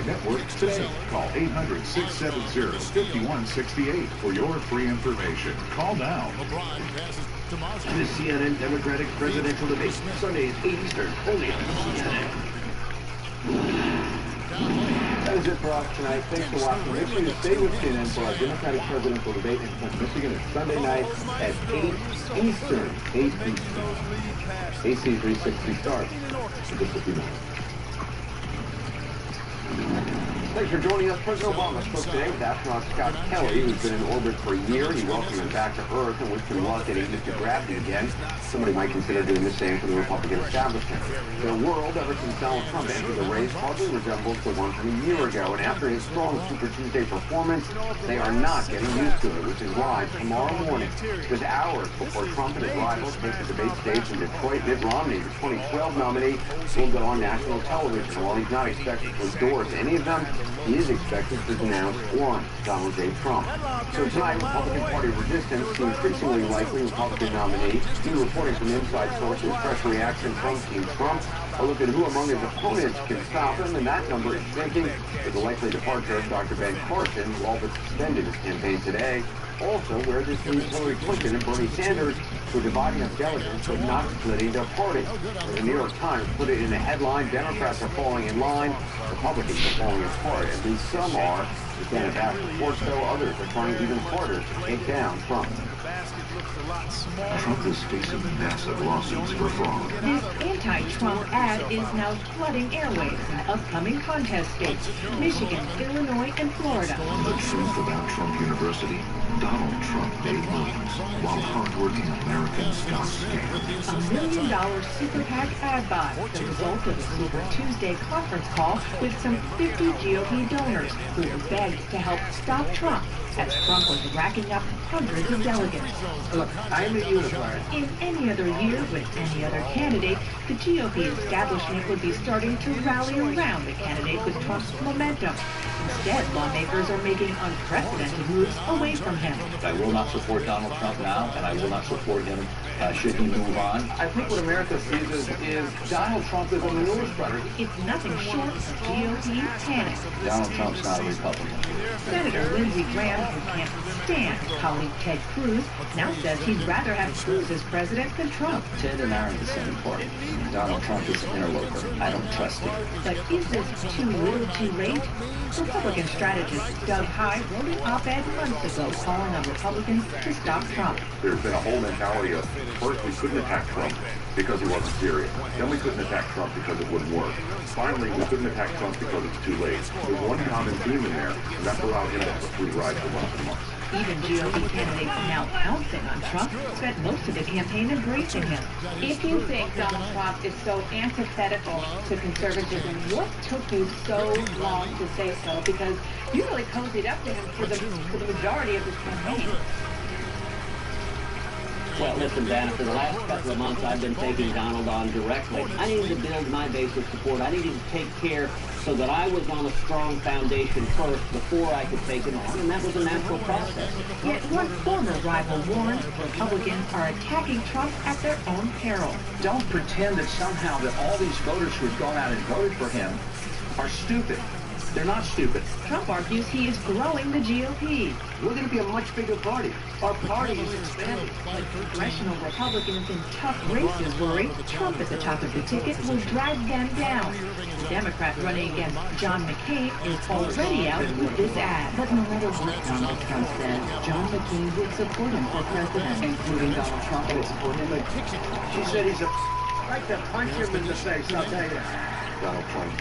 network today. Call 800-670-5168 for your free information. Call now. The CNN Democratic presidential debate, Sunday at 8 Eastern, only on CNN. That is it for us tonight. Thanks for watching. Make sure you stay with CNN for our Democratic presidential debate in Michigan. It's Sunday night at 8 Eastern. 8 Eastern. AC 360 starts in just a few minutes. Thanks for joining us. President Obama spoke today with astronaut Scott Kelly, who's been in orbit for a year. He welcomed him back to Earth and wished him luck getting used to gravity again. Somebody might consider doing the same for the Republican establishment. Their world, ever since Donald Trump entered the race, hardly resembles the one from a year ago. And after his strong Super Tuesday performance, they are not getting used to it, which is why tomorrow morning, just hours before Trump and his rivals take the debate stage in Detroit, Mitt Romney, the 2012 nominee, will go on national television. While he's not expected to endorse any of them, he is expected to denounce one, Donald J. Trump. So tonight, Republican Party resistance to increasingly likely Republican nominee. New reporting from inside sources, fresh reaction from Team Trump. A look at who among his opponents can stop him, and that number is shrinking with the likely departure of Dr. Ben Carson, who all but suspended his campaign today. Also, where this leaves Hillary Clinton and Bernie Sanders, who are dividing up delegates but not splitting their party. The New York Times put it in a headline: Democrats are falling in line, Republicans are falling apart. At least some are. The Senate House reports, though, others are trying even harder to take down Trump. Trump is facing massive lawsuits for fraud. This anti-Trump ad is now flooding airwaves in upcoming contest states: Michigan, Illinois, and Florida. The truth about Trump University: Donald Trump made millions while hardworking Americans got scammed. $1 million super PAC ad buy, the result of a Super Tuesday conference call with some 50 GOP donors who begged to help stop Trump as Trump was racking up hundreds of delegates. Look, I'm a unifier. In any other year, with any other candidate, the GOP establishment would be starting to rally around the candidate with Trump's momentum. Instead, lawmakers are making unprecedented moves away from him. I will not support Donald Trump now, and I will not support him should he move on. I think what America sees is Donald Trump is a manure spreader. It's nothing short of GOP panic. Donald Trump's not a Republican. Senator Lindsey Graham, who can't stand colleague Ted Cruz, now says he'd rather have Cruz as president than Trump. Ted and I are in the same party. Donald Trump is an interloper. I don't trust him. But is this too little too late? Republican strategist Doug High wrote an op-ed months ago calling on Republicans to stop Trump. There's been a whole mentality of, first we couldn't attack Trump because he wasn't serious. Then we couldn't attack Trump because it wouldn't work. Finally, we couldn't attack Trump because it's too late. There's one common theme in there, and that's allowed him to have a free ride for months and months. Even GOP candidates now pouncing on Trump spent most of the campaign embracing him. If you think Donald Trump is so antithetical to conservatism, what took you so long to say so? Because you really cozied up to him for the majority of his campaign. Well, listen, Dan, for the last couple of months, I've been taking Donald on directly. I needed to build my base of support. I needed to take care so that I was on a strong foundation first before I could take him on, and that was a natural process. Yet one former rival warned Republicans are attacking Trump at their own peril. Don't pretend that somehow that all these voters who have gone out and voted for him are stupid. They're not stupid. Trump argues he is growing the GOP. We're going to be a much bigger party. Our party is expanding. But congressional Republicans in tough races worry Trump at the top of the ticket will drag them down. The Democrat running against John McCain is already out with this ad. But no matter what Donald Trump said, John McCain would support him for president, including Donald Trump would support him. She said he's a... I'd like to punch him in the face, I'll tell you. Donald Trump.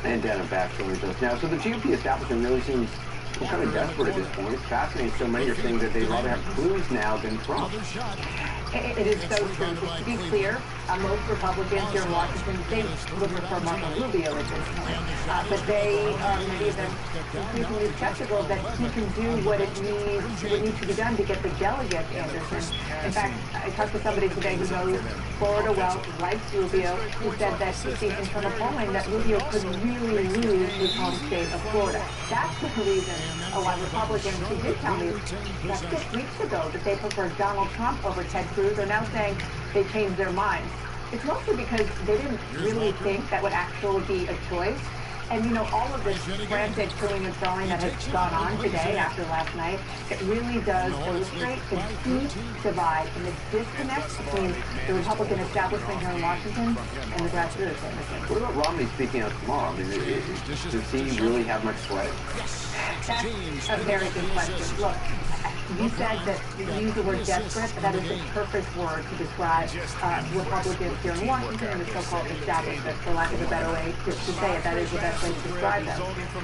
And Dan and back joining us now. So the GOP establishment really seems kind of desperate at this point. It's fascinating. So many are saying that they'd rather have Cruz now than Trump. It is so true. Just to be clear, most Republicans here in Washington, they would prefer Marco Rubio at this point. But they are many of them increasingly skeptical that he can do what needs to be done to get the delegates, Anderson. In fact, I talked to somebody today who knows Florida well, likes Rubio, who said that he sees internal polling that Rubio could really lose his home state of Florida. That's the reason why Republicans, who did tell me about 6 weeks ago that they prefer Donald Trump over Ted Cruz, are now saying they changed their minds. It's mostly because they didn't really think that would actually be a choice. And, you know, all of this frantic toing and throwing that has gone on today after last night, it really does illustrate the deep divide and the disconnect between the Republican establishment here in Washington and the grassroots. What about Romney speaking out tomorrow? I mean, does he really have much sway? That's a very good question. Look, you said that you use the word desperate. That is the perfect word to describe Republicans here in Washington and the so-called establishment, for lack of a better way to say it. That is the best way to describe them.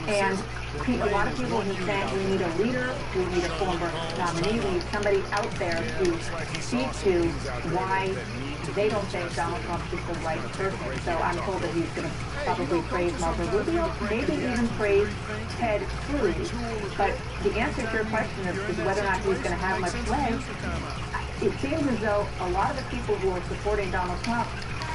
And a lot of people who say we need a leader, we need a former nominee, we need somebody out there to speak to why they don't think Donald Trump is the right person. So I'm told that he's going to probably praise Marco Rubio, maybe even praise Ted Cruz. But the answer to your question is whether or not he's going to have much sway. It seems as though a lot of the people who are supporting Donald Trump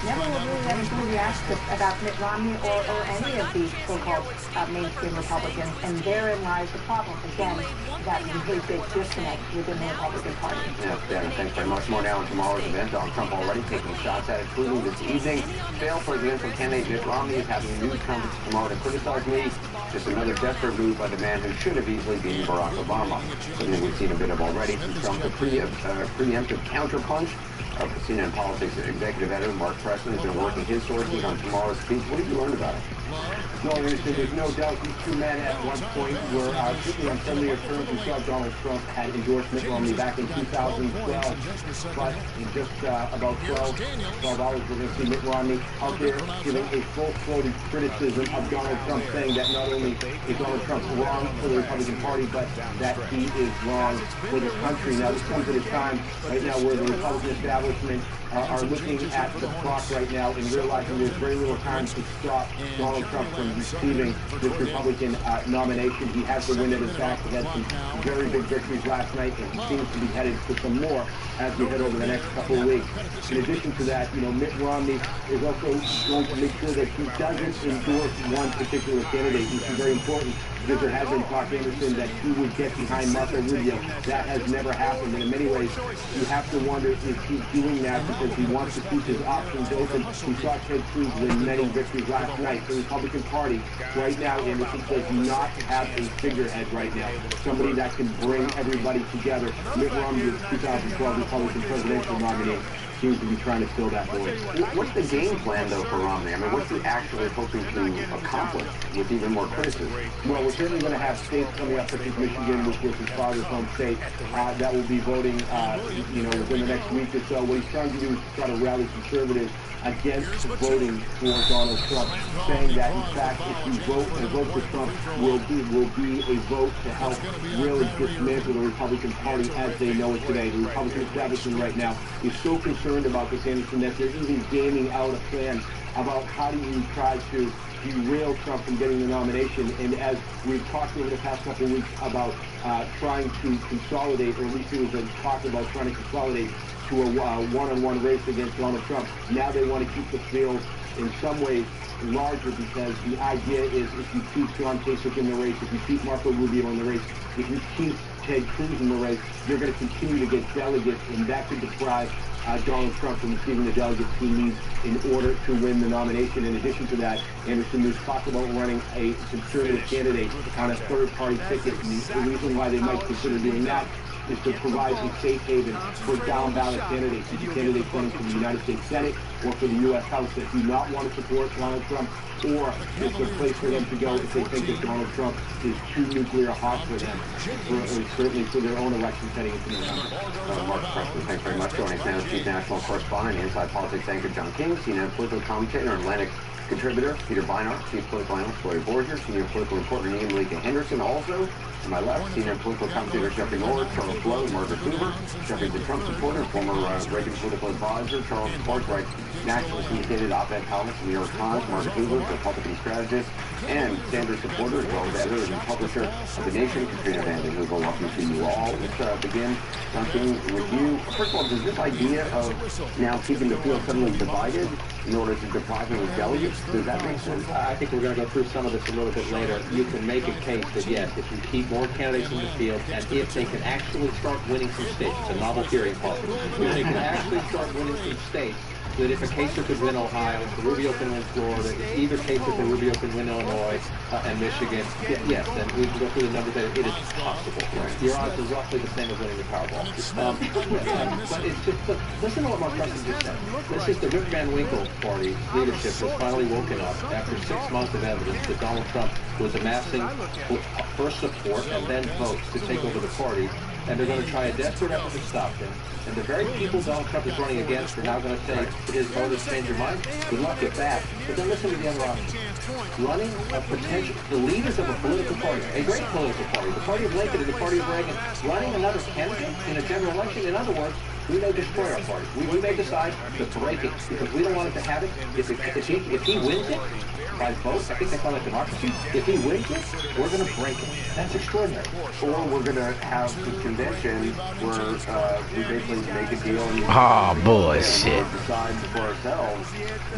never were really that enthusiastic about Mitt Romney or any of these so-called mainstream Republicans, and therein lies the problem. Again, that really big disconnect within the Republican Party. Yes, Dan, thanks very much. More now on tomorrow's event. Donald Trump already taking shots at it, including this evening. Failed presidential candidate Mitt Romney is having a news conference tomorrow to criticize me. Just another desperate move by the man who should have easily been Barack Obama. Something we've seen a bit of already from Trump's preemptive counterpunch. Our CNN Politics executive editor Mark Preston has been working his sources on tomorrow's speech. What have you learned about it? Well, there's no doubt these two men at one point were certainly on friendlier terms. We saw Donald Trump had endorsed Mitt Romney back in 2012. But in just about 12 hours, we're going to see Mitt Romney out there giving a full-throated criticism of Donald Trump, saying that not only is Donald Trump wrong for the Republican Party, but that he is wrong for the country. Now, this comes at a time right now where the Republican establishment are looking at the clock right now and realizing there's very little time to stop Donald Trump from receiving this Republican nomination. He has the wind at his back. He had some very big victories last night, and he seems to be headed for some more as we head over the next couple of weeks. In addition to that, you know, Mitt Romney is also going to make sure that he doesn't endorse one particular candidate, which is very important, because there has been talk, Anderson, that he would get behind Marco Rubio. That has never happened, and in many ways, you have to wonder if he's doing that because he wants to keep his options open. We saw Ted Cruz win many victories last night. The Republican Party right now, Anderson, does not have a figurehead right now, somebody that can bring everybody together. Mitt Romney, the 2012 Republican presidential nominee, seems to be trying to fill that void. What's the game plan, though, for Romney? I mean, what's he actually hoping to accomplish with even more criticism? Well, we're certainly going to have states coming up, such as Michigan, which was his father's home state, that will be voting, within the next week or so. What he's trying to do is try to rally conservatives against voting for Donald Trump, saying that, in fact, if you vote, a vote for Trump will be a vote to help really dismantle the Republican Party as they know it today. The Republican establishment right now is so concerned about this, Anderson, that they're even gaming out a plan about how do you try to derail Trump from getting the nomination. And as we've talked over the past couple of weeks about trying to consolidate, or at least there was a talk about trying to consolidate to a one-on-one race against Donald Trump. Now they want to keep the field in some ways larger, because the idea is if you keep John Kasich in the race, if you keep Marco Rubio in the race, if you keep Ted Cruz in the race, you're going to continue to get delegates, and that could deprive Donald Trump from receiving the delegates he needs in order to win the nomination. In addition to that, Anderson, there's talk about running a conservative candidate on a third-party ticket, and the reason why they might consider doing that is to provide a safe haven for down-ballot candidates, either candidates running for the United States Senate or for the U.S. House that do not want to support Donald Trump, or it's a place for them to go if they think that Donald Trump is too nuclear hot for them, or certainly for their own election heading into November. Mark Preston, thanks very much. Joining us now is Chief National Correspondent, Inside Politics anchor John King, CNN political commentator, and Atlantic contributor Peter Beinart, Chief Political Analyst Lori Borger, Senior Political Reporter Ian Malika Henderson. Also, to my left, Senior Political Commentator Jeffrey Lord, Charles Blow, Margaret Hoover. Jeffrey's a Trump supporter, former Reagan political advisor. Charles Clark writes nationally syndicated op-ed columns in the New York Times. Margaret Hoover, Republican strategist and Sanders supporter, as well as editor and publisher of The Nation. Katrina Vanden Heuvel, welcome to you all. Let's begin, Duncan, with you. First of all, does this idea of now keeping the field suddenly divided in order to deprive him of delegates, does that make sense? I think we're going to go through some of this a little bit later. You can make a case that, yes, if you keep more candidates in the field, and if they can actually start winning some states, it's a novel theory in politics, if they can actually start winning some states, that if a Kasich could win Ohio, if Rubio can win Florida, if either Kasich or Rubio can win Illinois and Michigan, yes, then we can go through the numbers that it is possible. Right. Your odds are roughly the same as winning the Powerball. But it's just, listen to what Mark Preston just said. This is the Rip Van Winkle party leadership has finally woken up after 6 months of evidence that Donald Trump was amassing first support and then votes to take over the party, and they're going to try a desperate effort to stop him. And the very people Donald Trump is running against are now going to say to his voters, change your mind. Good luck with that. But then listen to the other option. Running a potential, the leaders of a political party, a great political party, the party of Lincoln and the party of Reagan, running another candidate in a general election. In other words, we may destroy our party. We may decide to break it because we don't want it to have it. If he wins it by vote, I think they call it democracy. If he wins it, we're going to break it. That's extraordinary. Or we're going to have the convention where we basically make a deal and bullshit. Decide for ourselves,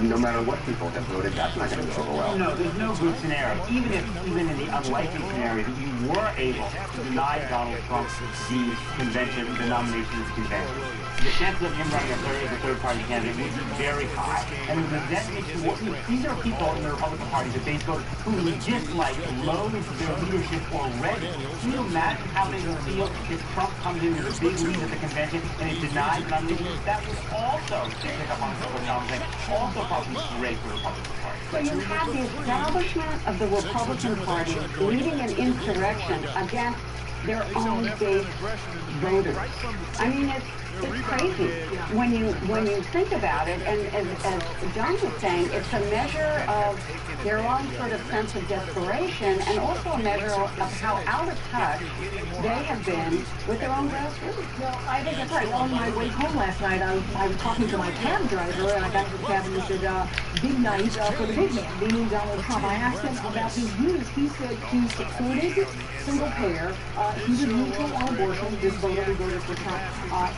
no matter what people have voted. That's not going to go well. No, there's no good scenario. Even in the unlikely scenario that you were able to deny Donald Trump the convention, the nomination of the convention, the chances of him running as a third-party candidate would be very high. And the resentment toward these are people in the Republican Party that they vote who we dislike, loathe their leadership already. Can you imagine how they would feel if Trump comes in with a big lead at the convention and he denies the nomination? That would also pick up on what Donald saying, also probably great for the Republican Party. So you have the establishment of the Republican Party leading an insurrection against their own base voters. I mean, it's crazy when you think about it, and as John was saying, it's a measure of their own sort of sense of desperation, and also a measure of how out of touch they have been with their own grassroots. Well, I think that's right. On my way home last night, I was talking to my cab driver, and I got to the cab and he said, big night for the big man, meaning Donald Trump. I asked him about his views. He said he supported single payer. He was neutral on abortion. This voter who voted for Trump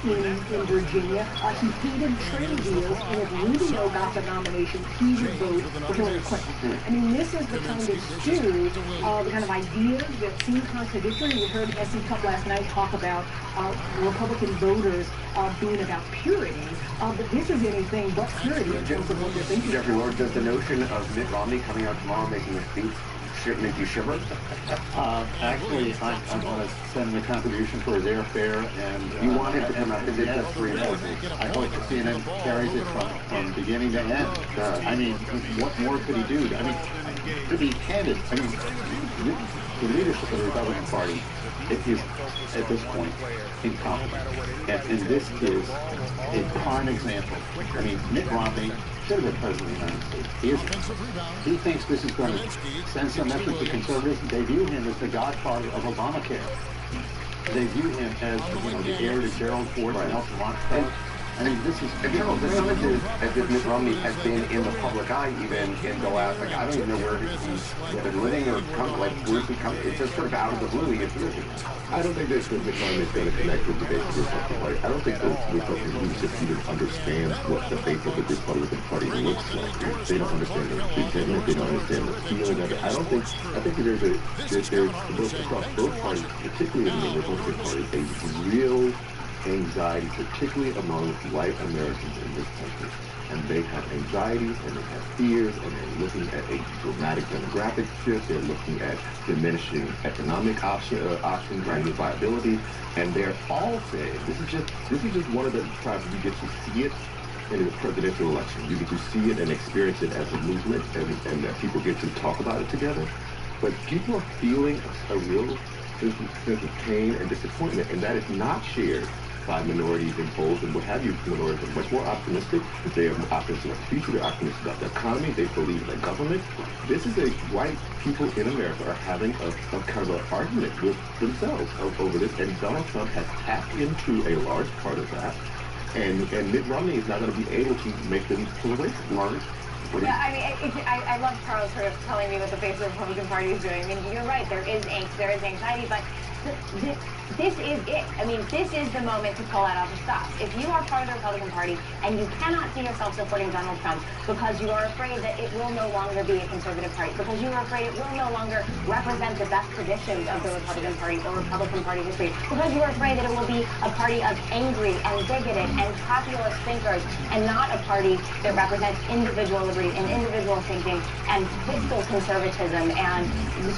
in Virginia. He hated trade deals, and if Rubio got the nomination, he would vote for Hillary Clinton. I mean, this is the kind of stew, the kind of ideas that seem contradictory. We heard S.C. Cup last night talk about Republican voters being about purity, but this is anything but purity in terms of what they're thinking. Jeffrey Lord, does the notion of Mitt Romney coming out tomorrow making a speech make you shiver? Actually, I want to send him a contribution for his airfare, and you want him to come out because that's very important. I hope that CNN carries it from beginning to end. I mean, what more could he do? I mean, to be candid, I mean, the leadership of the Republican Party is, at this point, incompetent. And this is a prime example. I mean, Mitt Romney should have been president of the United States. He isn't. He thinks this is going to send some message to conservatives. They view him as the godfather of Obamacare. They view him as, the heir to Gerald Ford and Nelson Rockefeller. I mean, this is... As if Mitt Romney has been in the public eye even in the last, I don't even know where he's been living or where's he come. It's just sort of out of the blue he appears. I don't think that Mitt Romney is going to connect with the base of the Republican Party. I don't think the Republican leadership even understands what the base of the Republican Party looks like. They don't understand the vision. They don't understand the feeling of it. I think that there's across both parties, particularly in the Republican Party, a real anxiety, particularly among white Americans in this country. And they have anxieties, and they have fears, and they're looking at a dramatic demographic shift. They're looking at diminishing economic options, driving viability, and they're all saying this is just one of the times you get to see it in a presidential election. You get to see it and experience it as a movement, and that people get to talk about it together. But people are feeling a real sense of pain and disappointment, and that is not shared by minorities in polls and what have you. Minorities are much more optimistic. They are optimistic about the future. They're optimistic about the economy. They believe in the government. This is a white people in America are having a kind of an argument with themselves over this, and Donald Trump has tapped into a large part of that, and Mitt Romney is not going to be able to make them pull away from Margaret. Yeah, I mean, I love Charles sort of telling me what the face of the Republican Party is doing. I mean, you're right, there is angst, there is anxiety, but this is it. I mean, this is the moment to pull out all the stops. If you are part of the Republican Party and you cannot see yourself supporting Donald Trump because you are afraid that it will no longer be a conservative party, because you are afraid it will no longer represent the best traditions of the Republican Party or Republican Party history, because you are afraid that it will be a party of angry and bigoted and populist thinkers and not a party that represents individual liberty and individual thinking and fiscal conservatism and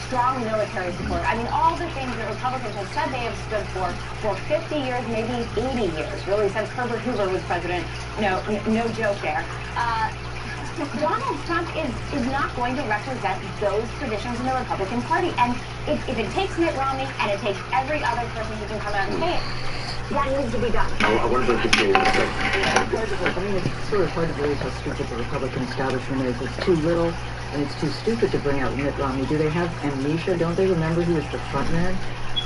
strong military support. I mean, all the things that Republicans have said they have stood for 50 years, maybe 80 years, really, since Herbert Hoover was president. No joke there. Donald Trump is not going to represent those traditions in the Republican Party. And if it takes Mitt Romney and it takes every other person who can come out and say it, that needs to be done. I want to break the case. I mean, it's sort of hard to believe how stupid the Republican establishment is. It's too little and it's too stupid to bring out Mitt Romney. Do they have amnesia? Don't they remember he was the front man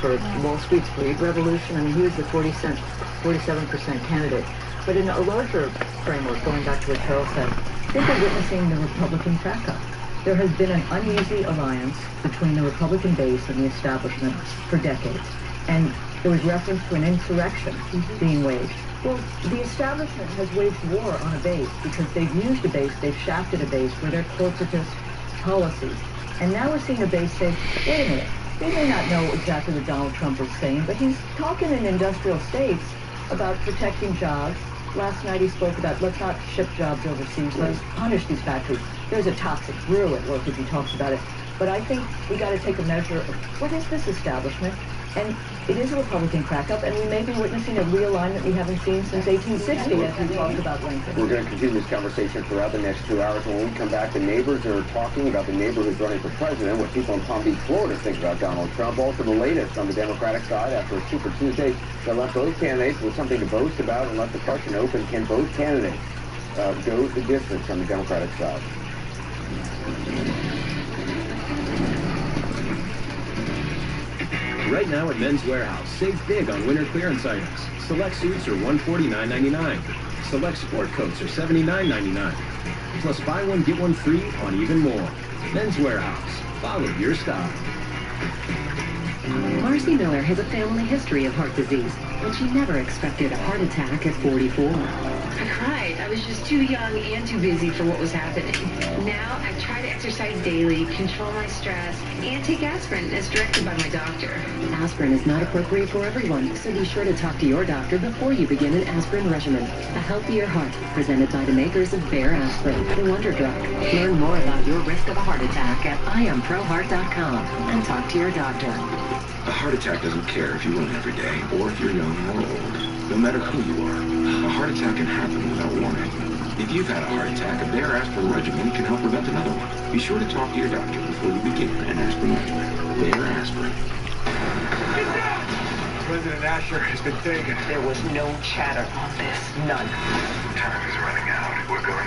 for Wall Street's greed revolution? I mean, he was the 47% candidate. But in a larger framework, going back to what Carol said, I think we're witnessing the Republican crack-up. There has been an uneasy alliance between the Republican base and the establishment for decades. And there was reference to an insurrection being waged. Well, the establishment has waged war on a base because they've used a base, they've shafted a base for their corporatist policies. And now we're seeing a base say, wait a minute, they may not know exactly what Donald Trump is saying, but he's talking in industrial states about protecting jobs. Last night he spoke about, let's not ship jobs overseas, let's punish these factories. There's a toxic brew at work if he talks about it. But I think we got to take a measure of what is this establishment? And it is a Republican crack-up, and we may be witnessing a realignment we haven't seen since 1860, as we talked about Lincoln. We're going to continue this conversation throughout the next 2 hours. When we come back, the neighbors are talking about the neighbor who's running for president, what people in Palm Beach, Florida think about Donald Trump. Also the latest on the Democratic side after a Super Tuesday that left both candidates with something to boast about and left the question open, can both candidates go the distance on the Democratic side? Right now at Men's Warehouse, save big on winter clearance items. Select suits are $149.99. Select sport coats are $79.99. Plus buy one, get one free on even more. Men's Warehouse. Follow your style. Marcy Miller has a family history of heart disease, but she never expected a heart attack at 44. I cried. I was just too young and too busy for what was happening. Now I try to exercise daily, control my stress, and take aspirin as directed by my doctor. Aspirin is not appropriate for everyone, so be sure to talk to your doctor before you begin an aspirin regimen. A healthier heart, presented by the makers of Bayer Aspirin, the Wonder Drug. Learn more about your risk of a heart attack at IamProHeart.com and talk to your doctor. A heart attack doesn't care if you run every day or if you're young or old. No matter who you are, a heart attack can happen without warning. If you've had a heart attack, a Bayer aspirin regimen can help prevent another one. Be sure to talk to your doctor before you begin an aspirin regimen. Bayer aspirin. President Asher has been taken. There was no chatter on this. None. Time is running out. We're going